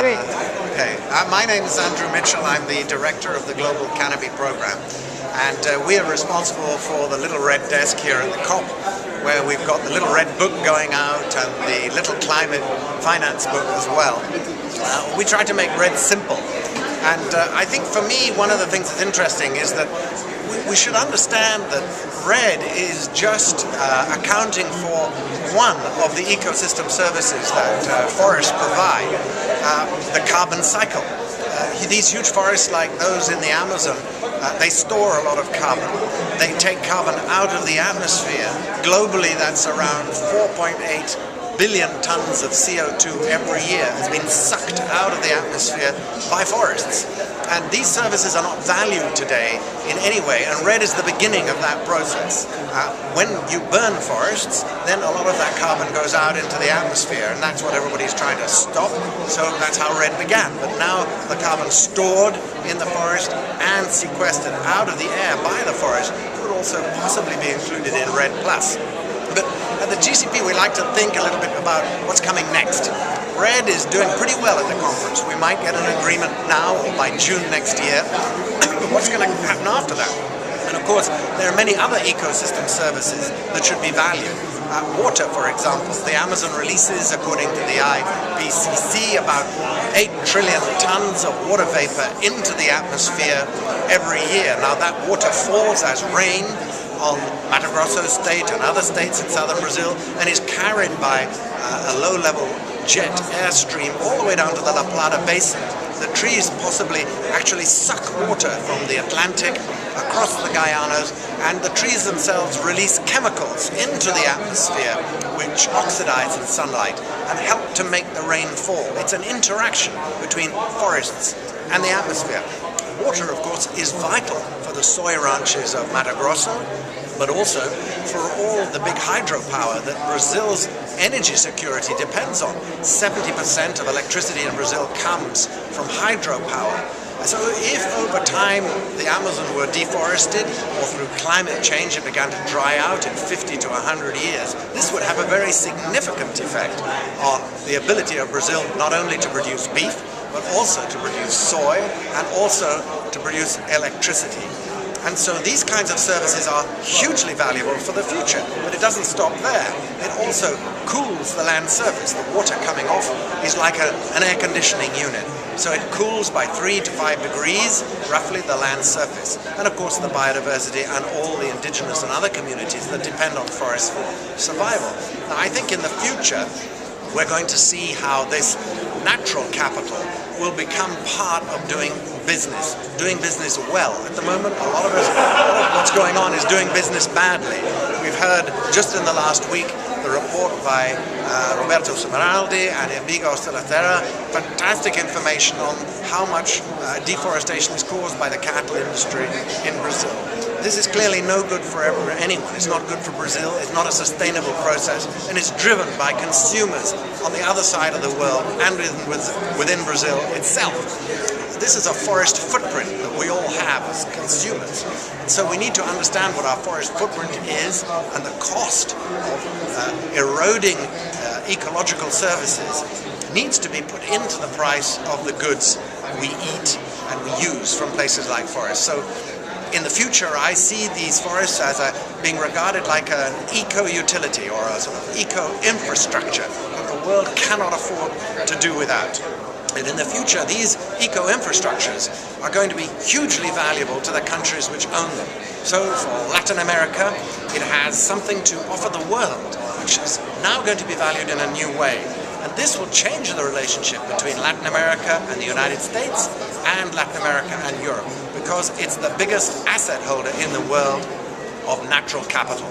Great. Okay. My name is Andrew Mitchell. I'm the director of the Global Canopy Program. And we are responsible for the Little Red Desk here at the COP, where we've got the Little Red Book going out and the Little Climate Finance book as well. We try to make red simple. And I think for me, one of the things that's interesting is that we should understand that red is just accounting for one of the ecosystem services that forests provide, the carbon cycle. These huge forests like those in the Amazon, they store a lot of carbon. They take carbon out of the atmosphere. Globally, that's around 4.8 billion tons of CO2 every year has been sucked out of the atmosphere by forests. And these services are not valued today in any way, and red is the beginning of that process. When you burn forests, then a lot of that carbon goes out into the atmosphere, and that's what everybody's trying to stop. So that's how red began. But now the carbon stored in the forest and sequestered out of the air by the forest could also possibly be included in REDD+. But at the GCP, we like to think a little bit about what's coming next. REDD is doing pretty well at the conference. We might get an agreement now or by June next year. But what's going to happen after that? And of course, there are many other ecosystem services that should be valued. Water, for example. The Amazon releases, according to the IPCC, about 8 trillion tons of water vapor into the atmosphere every year. Now that water falls as rain on Mato Grosso state and other states in southern Brazil, and is carried by a low-level jet airstream all the way down to the La Plata basin. The trees possibly actually suck water from the Atlantic across the Guianas, and the trees themselves release chemicals into the atmosphere which oxidize in sunlight and help to make the rain fall. It's an interaction between forests and the atmosphere. Water, of course, is vital for the soy ranches of Mato Grosso, but also for all the big hydropower that Brazil's energy security depends on. 70% of electricity in Brazil comes from hydropower. So if over time the Amazon were deforested, or through climate change it began to dry out in 50 to 100 years, this would have a very significant effect on the ability of Brazil not only to produce beef, but also to produce soy and also to produce electricity. And so these kinds of services are hugely valuable for the future, but it doesn't stop there. It also cools the land surface. The water coming off is like an air conditioning unit. So it cools by 3 to 5 degrees, roughly, the land surface. And of course the biodiversity and all the indigenous and other communities that depend on forests for survival. Now I think in the future we're going to see how this natural capital will become part of doing business well. At the moment, a lot of what's going on is doing business badly. We've heard just in the last week the report by Roberto Smeraldi and Emigo Stelatera, fantastic information on how much deforestation is caused by the cattle industry in Brazil. This is clearly no good for anyone. It's not good for Brazil, it's not a sustainable process, and it's driven by consumers on the other side of the world and within Brazil itself. This is a forest footprint that we all have as consumers. And so we need to understand what our forest footprint is and the cost of eroding ecological services needs to be put into the price of the goods we eat and we use from places like forests. So in the future, I see these forests as being regarded like an eco-utility or a sort of eco-infrastructure that the world cannot afford to do without. And in the future, these eco-infrastructures are going to be hugely valuable to the countries which own them. So for Latin America, it has something to offer the world, which is now going to be valued in a new way. And this will change the relationship between Latin America and the United States and Latin America and Europe, because it's the biggest asset holder in the world of natural capital.